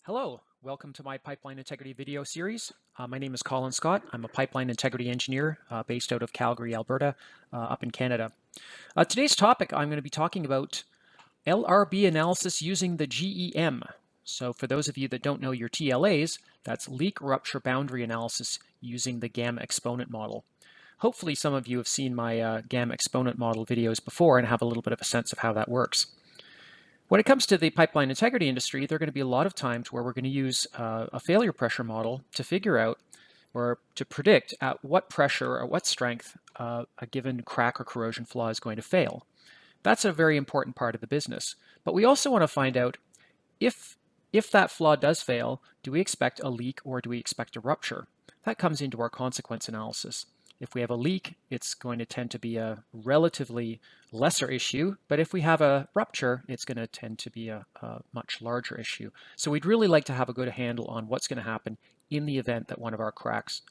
Hello, welcome to my pipeline integrity video series. My name is Colin Scott. I'm a pipeline integrity engineer based out of Calgary, Alberta, up in Canada. Today's topic, I'm going to be talking about LRB analysis using the GEM. So for those of you that don't know your TLAs, that's leak rupture boundary analysis using the gamma exponent model. Hopefully some of you have seen my gamma exponent model videos before and have a little bit of a sense of how that works. When it comes to the pipeline integrity industry, there are going to be a lot of times where we're going to use a failure pressure model to figure out or to predict at what pressure or what strength a given crack or corrosion flaw is going to fail. That's a very important part of the business. But we also want to find out if that flaw does fail, do we expect a leak or do we expect a rupture? That comes into our consequence analysis. If we have a leak, it's going to tend to be a relatively lesser issue, but if we have a rupture, it's going to tend to be a much larger issue. So we'd really like to have a good handle on what's going to happen in the event that one of our cracks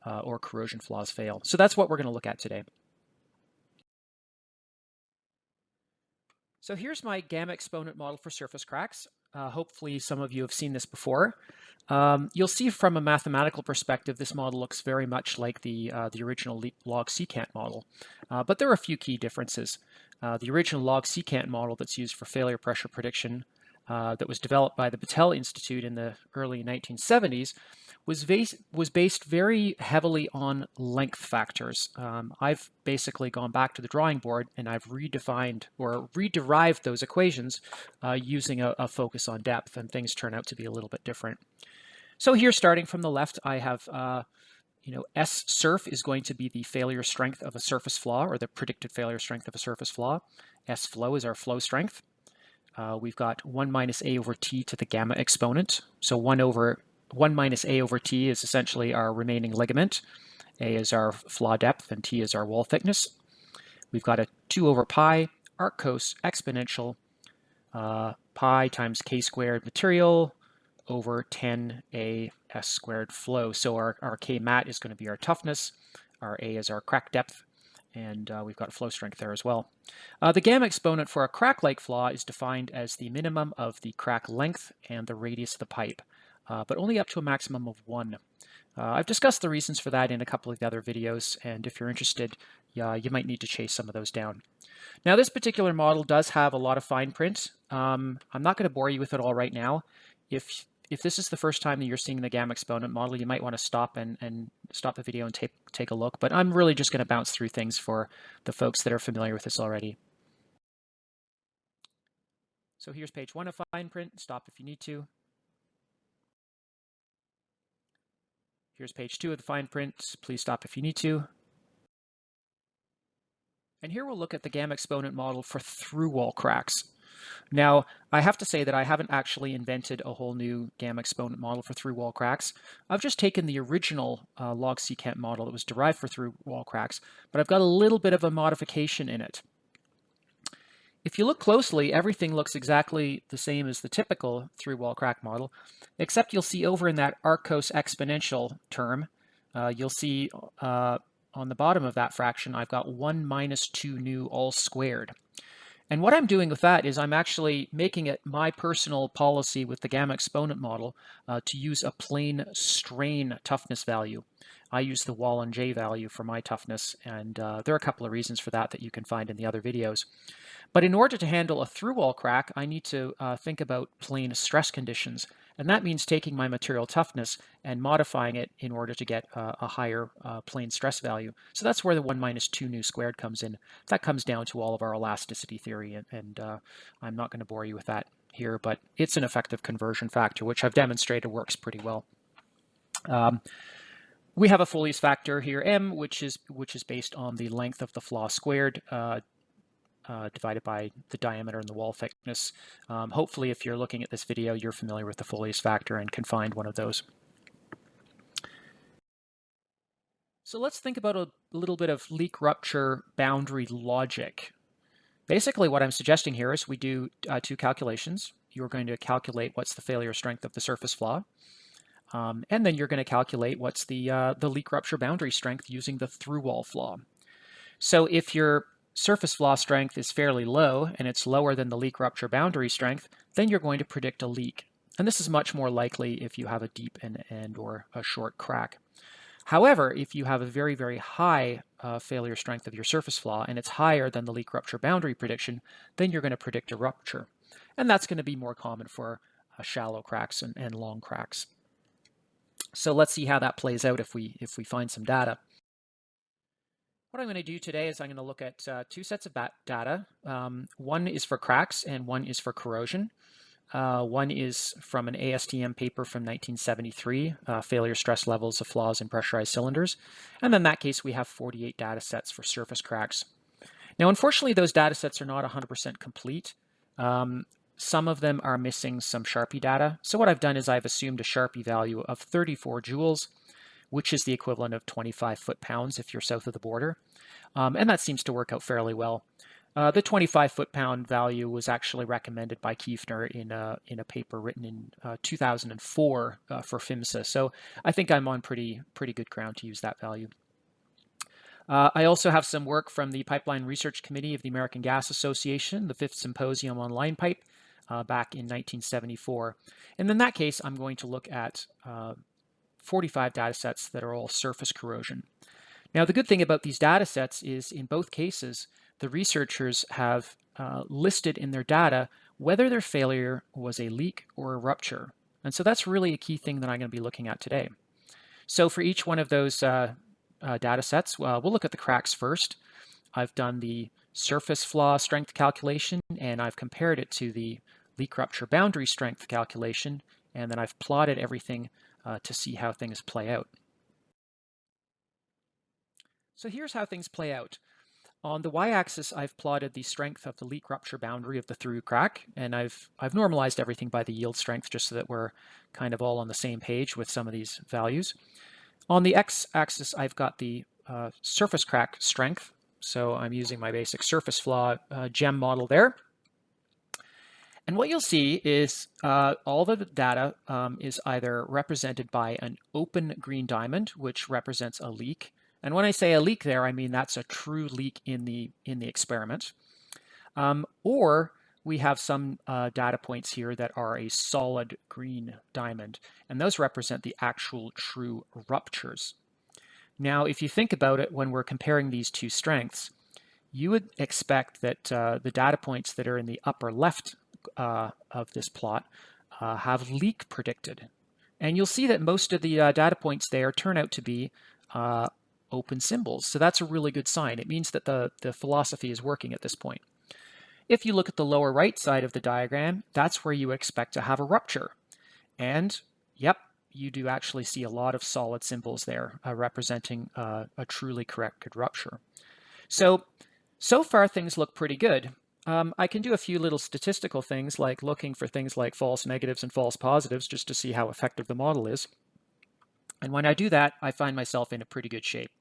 or corrosion flaws fail. So that's what we're going to look at today. So here's my gamma exponent model for surface cracks. Hopefully some of you have seen this before. You'll see from a mathematical perspective, this model looks very much like the original log secant model, but there are a few key differences. The original log secant model that's used for failure pressure prediction that was developed by the Battelle Institute in the early 1970s was based very heavily on length factors. I've basically gone back to the drawing board and I've redefined or rederived those equations using a focus on depth, and things turn out to be a little bit different. So here, starting from the left, I have S surf is going to be the failure strength of a surface flaw, or the predicted failure strength of a surface flaw. S flow is our flow strength. We've got 1 minus A over T to the gamma exponent. So 1 minus A over T is essentially our remaining ligament. A is our flaw depth and T is our wall thickness. We've got a 2 over pi arc cos exponential pi times K squared material over 10A S squared flow. So our K mat is going to be our toughness, our A is our crack depth, and we've got flow strength there as well. The gamma exponent for a crack-like flaw is defined as the minimum of the crack length and the radius of the pipe, but only up to a maximum of 1. I've discussed the reasons for that in a couple of the other videos, and if you're interested, you might need to chase some of those down. Now, this particular model does have a lot of fine print. I'm not going to bore you with it all right now. If this is the first time that you're seeing the gamma exponent model, you might want to stop and stop the video and take a look. But I'm really just going to bounce through things for the folks that are familiar with this already. So here's page 1 of fine print. Stop if you need to. Here's page 2 of the fine print. Please stop if you need to. And here we'll look at the gamma exponent model for through-wall cracks. Now, I have to say that I haven't actually invented a whole new gamma exponent model for through-wall cracks. I've just taken the original log secant model that was derived for through-wall cracks, but I've got a little bit of a modification in it. If you look closely, everything looks exactly the same as the typical through-wall crack model, except you'll see over in that arc cos exponential term, you'll see on the bottom of that fraction, I've got 1 minus 2 nu all squared. And what I'm doing with that is I'm actually making it my personal policy with the gamma exponent model to use a plain strain toughness value. I use the Wall J value for my toughness, and there are a couple of reasons for that you can find in the other videos. But in order to handle a through-wall crack, I need to think about plane stress conditions. And that means taking my material toughness and modifying it in order to get a higher plane stress value. So that's where the 1 minus 2 nu squared comes in. That comes down to all of our elasticity theory, and I'm not going to bore you with that here, but it's an effective conversion factor, which I've demonstrated works pretty well. We have a Foley's factor here, m, which is based on the length of the flaw squared, divided by the diameter and the wall thickness. Hopefully, if you're looking at this video, you're familiar with the Foley's factor and can find one of those. So let's think about a little bit of leak rupture boundary logic. Basically, what I'm suggesting here is we do 2 calculations. You're going to calculate what's the failure strength of the surface flaw, and then you're going to calculate what's the leak rupture boundary strength using the through-wall flaw. So if your surface flaw strength is fairly low and it's lower than the leak rupture boundary strength, then you're going to predict a leak. And this is much more likely if you have a deep and or a short crack. However, if you have a very, very high failure strength of your surface flaw and it's higher than the leak rupture boundary prediction, then you're going to predict a rupture. And that's going to be more common for shallow cracks and long cracks. So let's see how that plays out if we find some data. What I'm going to do today is I'm going to look at two sets of data. One is for cracks and one is for corrosion. One is from an ASTM paper from 1973, failure stress levels of flaws in pressurized cylinders. And in that case, we have 48 data sets for surface cracks. Now, unfortunately, those data sets are not 100% complete. Some of them are missing some Sharpie data. So what I've done is I've assumed a Sharpie value of 34 joules, which is the equivalent of 25 foot-pounds if you're south of the border. And that seems to work out fairly well. The 25 foot-pound value was actually recommended by Kiefner in a paper written in 2004 for PHMSA. So I think I'm on pretty good ground to use that value. I also have some work from the Pipeline Research Committee of the American Gas Association, the 5th Symposium on Line Pipe, back in 1974. And in that case, I'm going to look at 45 data sets that are all surface corrosion. Now, the good thing about these data sets is in both cases, the researchers have listed in their data whether their failure was a leak or a rupture. And so that's really a key thing that I'm going to be looking at today. So for each one of those data sets, we'll look at the cracks first. I've done the surface flaw strength calculation, and I've compared it to the leak rupture boundary strength calculation, and then I've plotted everything to see how things play out. So here's how things play out. On the y-axis, I've plotted the strength of the leak rupture boundary of the through crack, and I've normalized everything by the yield strength just so that we're kind of all on the same page with some of these values. On the x-axis, I've got the surface crack strength, so I'm using my basic surface flaw GEM model there. And what you'll see is all the data is either represented by an open green diamond, which represents a leak. And when I say a leak there, I mean that's a true leak in the experiment. Or we have some data points here that are a solid green diamond, and those represent the actual true ruptures. Now, if you think about it, when we're comparing these two strengths, you would expect that the data points that are in the upper left of this plot have leak predicted. And you'll see that most of the data points there turn out to be open symbols. So that's a really good sign. It means that the philosophy is working at this point. If you look at the lower right side of the diagram, that's where you expect to have a rupture. And yep, you do actually see a lot of solid symbols there representing a truly corrected rupture. So far things look pretty good. I can do a few little statistical things like looking for things like false negatives and false positives just to see how effective the model is. And when I do that, I find myself in a pretty good shape.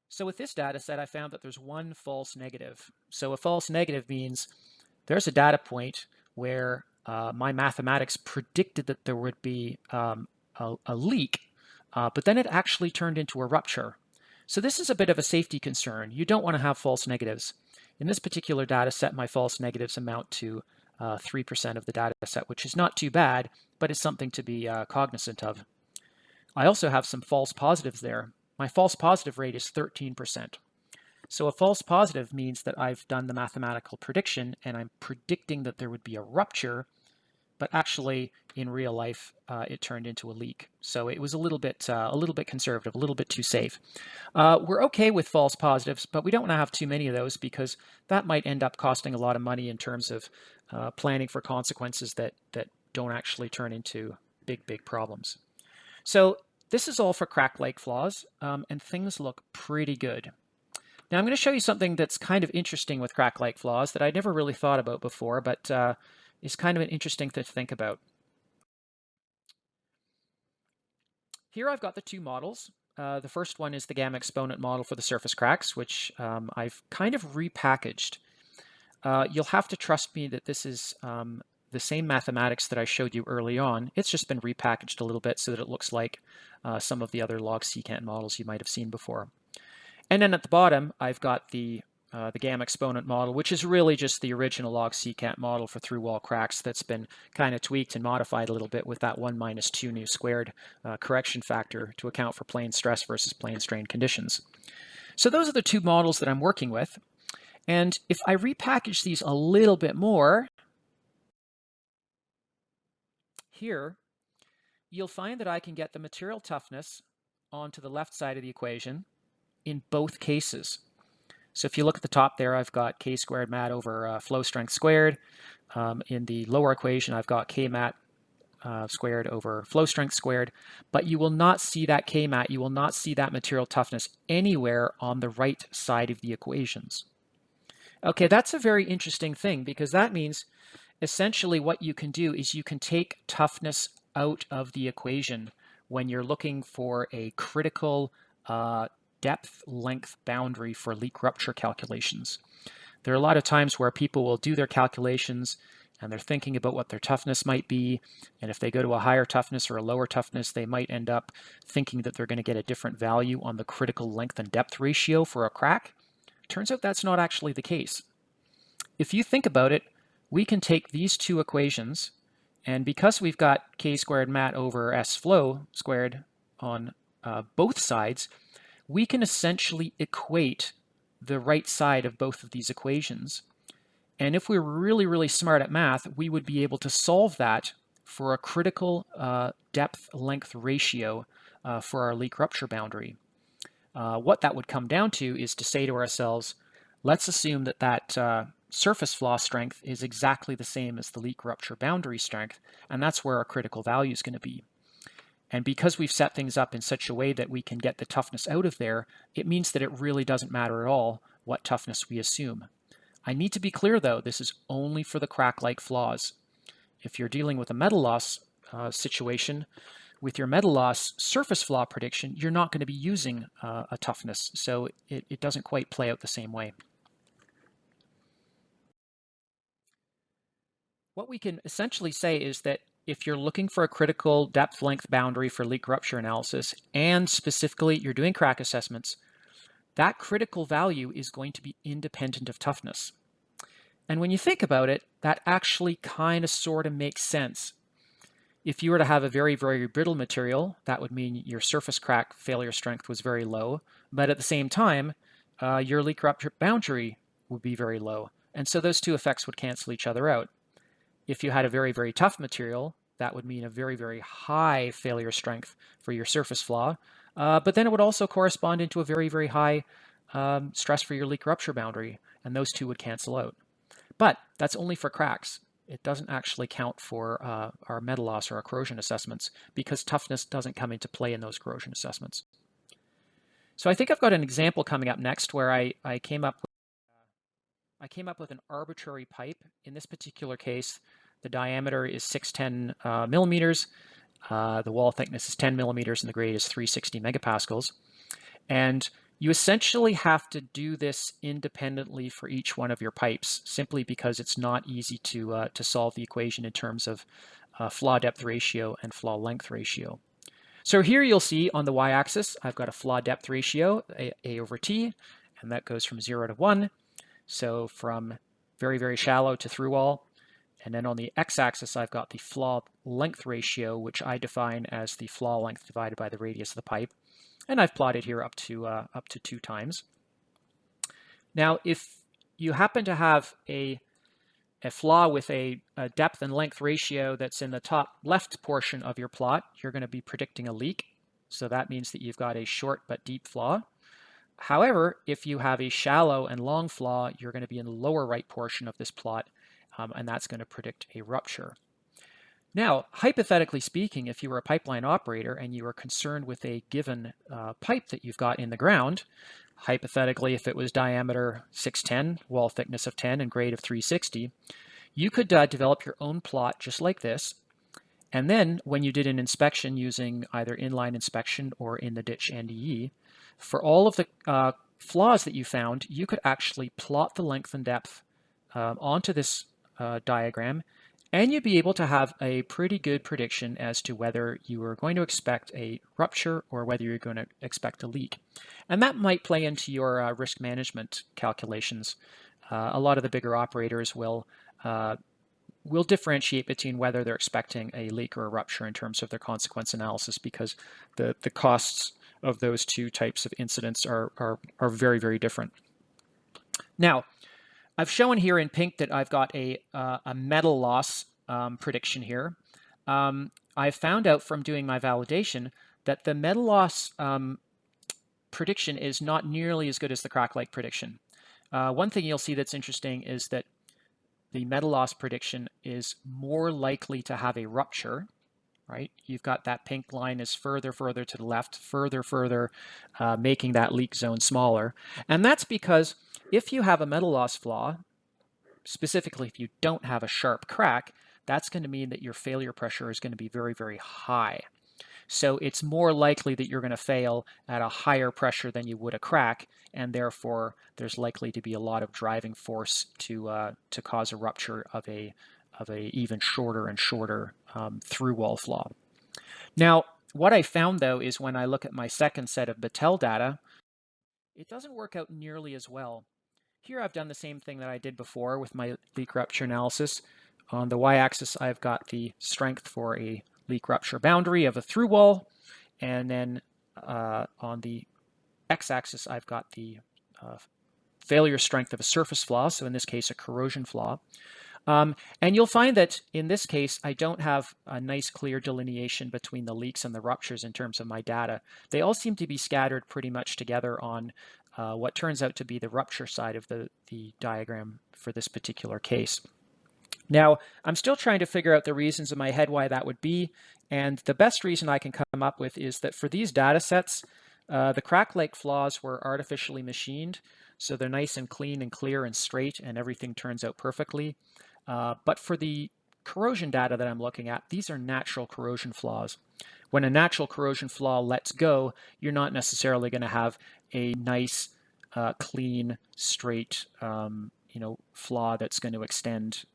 So with this data set, I found that there's one false negative. So a false negative means there's a data point where my mathematics predicted that there would be a leak, but then it actually turned into a rupture. So this is a bit of a safety concern. You don't want to have false negatives. In this particular data set, my false negatives amount to 3% of the data set, which is not too bad, but it's something to be cognizant of. I also have some false positives there. My false positive rate is 13%. So a false positive means that I've done the mathematical prediction and I'm predicting that there would be a rupture, but actually in real life it turned into a leak. So it was a little bit conservative, a little bit too safe. We're okay with false positives, but we don't want to have too many of those because that might end up costing a lot of money in terms of planning for consequences that don't actually turn into big problems. So this is all for crack-like flaws, and things look pretty good. Now I'm going to show you something that's kind of interesting with crack-like flaws that I'd never really thought about before, but is kind of an interesting thing to think about. Here I've got the two models. The first one is the gamma exponent model for the surface cracks, which I've kind of repackaged. You'll have to trust me that this is the same mathematics that I showed you early on. It's just been repackaged a little bit so that it looks like some of the other log secant models you might have seen before. And then at the bottom, I've got the the gamma exponent model, which is really just the original log secant model for through-wall cracks that's been kind of tweaked and modified a little bit with that 1 minus 2 nu squared correction factor to account for plane stress versus plane strain conditions. So those are the two models that I'm working with. And if I repackage these a little bit more, here, you'll find that I can get the material toughness onto the left side of the equation in both cases. So if you look at the top there, I've got k squared mat over flow strength squared. In the lower equation, I've got k mat squared over flow strength squared, but you will not see that k mat, you will not see that material toughness anywhere on the right side of the equations. Okay, that's a very interesting thing, because that means essentially what you can do is you can take toughness out of the equation when you're looking for a critical depth length boundary for leak rupture calculations. There are a lot of times where people will do their calculations and they're thinking about what their toughness might be, and if they go to a higher toughness or a lower toughness, they might end up thinking that they're going to get a different value on the critical length and depth ratio for a crack. Turns out that's not actually the case. If you think about it, we can take these two equations, and because we've got k squared mat over s flow squared on both sides, we can essentially equate the right side of both of these equations. And if we were really, really smart at math, we would be able to solve that for a critical depth-length ratio for our leak rupture boundary. What that would come down to is to say to ourselves, let's assume that that surface flaw strength is exactly the same as the leak rupture boundary strength, and that's where our critical value is going to be. And because we've set things up in such a way that we can get the toughness out of there, it means that it really doesn't matter at all what toughness we assume. I need to be clear though, this is only for the crack-like flaws. If you're dealing with a metal loss situation, with your metal loss surface flaw prediction, you're not going to be using a toughness, so it doesn't quite play out the same way. What we can essentially say is that if you're looking for a critical depth length boundary for leak rupture analysis, and specifically you're doing crack assessments, that critical value is going to be independent of toughness. And when you think about it, that actually kind of sort of makes sense. If you were to have a very, very brittle material, that would mean your surface crack failure strength was very low, but at the same time, your leak rupture boundary would be very low. And so those two effects would cancel each other out. If you had a very, very tough material, that would mean a very, very high failure strength for your surface flaw, but then it would also correspond into a very, very high stress for your leak rupture boundary, and those two would cancel out. But that's only for cracks. It doesn't actually count for our metal loss or our corrosion assessments, because toughness doesn't come into play in those corrosion assessments. So I think I've got an example coming up next where I came up with an arbitrary pipe. In this particular case, the diameter is 610 millimeters, the wall thickness is 10 millimeters, and the grade is 360 megapascals. And you essentially have to do this independently for each one of your pipes, simply because it's not easy to solve the equation in terms of flaw depth ratio and flaw length ratio. So here you'll see on the y-axis, I've got a flaw depth ratio, A over T, and that goes from 0 to 1. So from very, very shallow to through wall. And then on the x-axis, I've got the flaw length ratio, which I define as the flaw length divided by the radius of the pipe. And I've plotted here up to 2 times. Now, if you happen to have a flaw with a depth and length ratio that's in the top left portion of your plot, you're going to be predicting a leak. So that means that you've got a short but deep flaw. However, if you have a shallow and long flaw, you're going to be in the lower right portion of this plot, and that's going to predict a rupture. Now, hypothetically speaking, if you were a pipeline operator and you were concerned with a given pipe that you've got in the ground, hypothetically, if it was diameter 610, wall thickness of 10, and grade of 360, you could develop your own plot just like this. And then when you did an inspection using either inline inspection or in the ditch NDE, for all of the flaws that you found, you could actually plot the length and depth onto this diagram And you'd be able to have a pretty good prediction as to whether you are going to expect a rupture or whether you're going to expect a leak. And that might play into your risk management calculations. A lot of the bigger operators will differentiate between whether they're expecting a leak or a rupture in terms of their consequence analysis, because the costs of those two types of incidents are very, very different. Now, I've shown here in pink that I've got a metal loss prediction here. I found out from doing my validation that the metal loss prediction is not nearly as good as the crack-like prediction. One thing you'll see that's interesting is that the metal loss prediction is more likely to have a rupture, right? You've got that pink line is further to the left, further, making that leak zone smaller. And that's because if you have a metal loss flaw, specifically if you don't have a sharp crack, that's going to mean that your failure pressure is going to be very, very high. So it's more likely that you're going to fail at a higher pressure than you would a crack, and therefore there's likely to be a lot of driving force to cause a rupture of a even shorter and shorter through wall flaw. Now, what I found though is when I look at my second set of Battelle data, it doesn't work out nearly as well. Here I've done the same thing that I did before with my leak rupture analysis. On the y-axis, I've got the strength for a leak rupture boundary of a through wall, and then on the x-axis, I've got the failure strength of a surface flaw, so in this case, a corrosion flaw. And you'll find that in this case, I don't have a nice clear delineation between the leaks and the ruptures in terms of my data. They all seem to be scattered pretty much together on what turns out to be the rupture side of the diagram for this particular case. Now, I'm still trying to figure out the reasons in my head why that would be, and the best reason I can come up with is that for these data sets, the crack-like flaws were artificially machined, so they're nice and clean and clear and straight, and everything turns out perfectly. But for the corrosion data that I'm looking at, these are natural corrosion flaws. When a natural corrosion flaw lets go, you're not necessarily going to have a nice, clean, straight flaw that's going to extend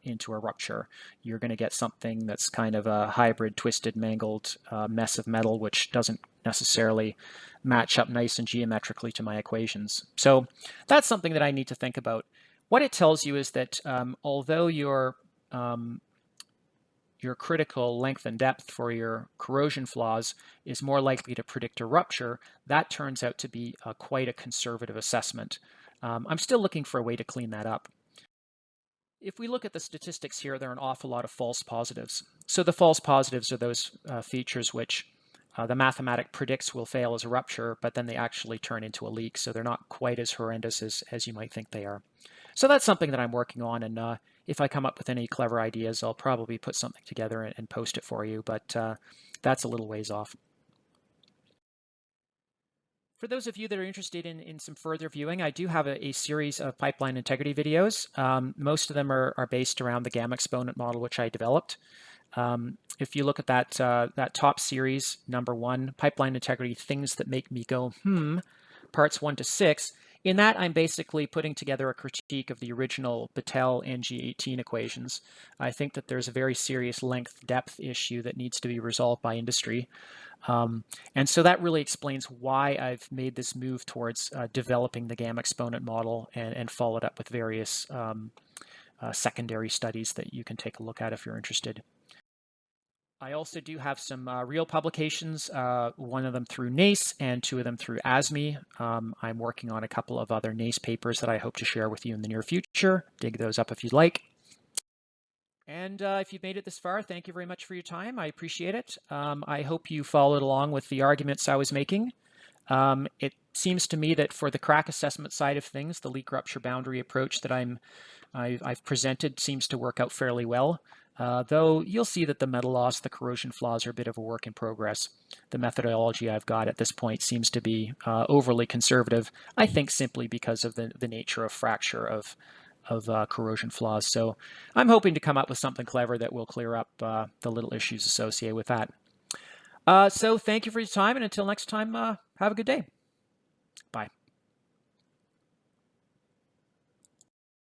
into a rupture. You're going to get something that's kind of a hybrid, twisted, mangled mess of metal, which doesn't necessarily match up nice and geometrically to my equations. So that's something that I need to think about. What it tells you is that although your critical length and depth for your corrosion flaws is more likely to predict a rupture, that turns out to be quite a conservative assessment. I'm still looking for a way to clean that up. If we look at the statistics here, there are an awful lot of false positives. So the false positives are those features which the mathematic predicts will fail as a rupture, but then they actually turn into a leak, so they're not quite as horrendous as you might think they are. So that's something that I'm working on, and if I come up with any clever ideas, I'll probably put something together and post it for you, but that's a little ways off. For those of you that are interested in some further viewing, I do have a series of pipeline integrity videos. Most of them are based around the gamma exponent model, which I developed. If you look at that top series, number 1, pipeline integrity, things that make me go, parts 1 to 6, in that I'm basically putting together a critique of the original Battelle NG18 equations. I think that there's a very serious length-depth issue that needs to be resolved by industry. And so that really explains why I've made this move towards developing the gamma exponent model and followed up with various secondary studies that you can take a look at if you're interested. I also do have some real publications, one of them through NACE and 2 of them through ASME. I'm working on a couple of other NACE papers that I hope to share with you in the near future. Dig those up if you'd like. And if you've made it this far, thank you very much for your time. I appreciate it. I hope you followed along with the arguments I was making. It seems to me that for the crack assessment side of things, the leak rupture boundary approach that I've presented seems to work out fairly well. Though you'll see that the metal loss, the corrosion flaws are a bit of a work in progress. The methodology I've got at this point seems to be overly conservative, I think simply because of the nature of fracture of corrosion flaws. So I'm hoping to come up with something clever that will clear up the little issues associated with that. So thank you for your time, and until next time, have a good day.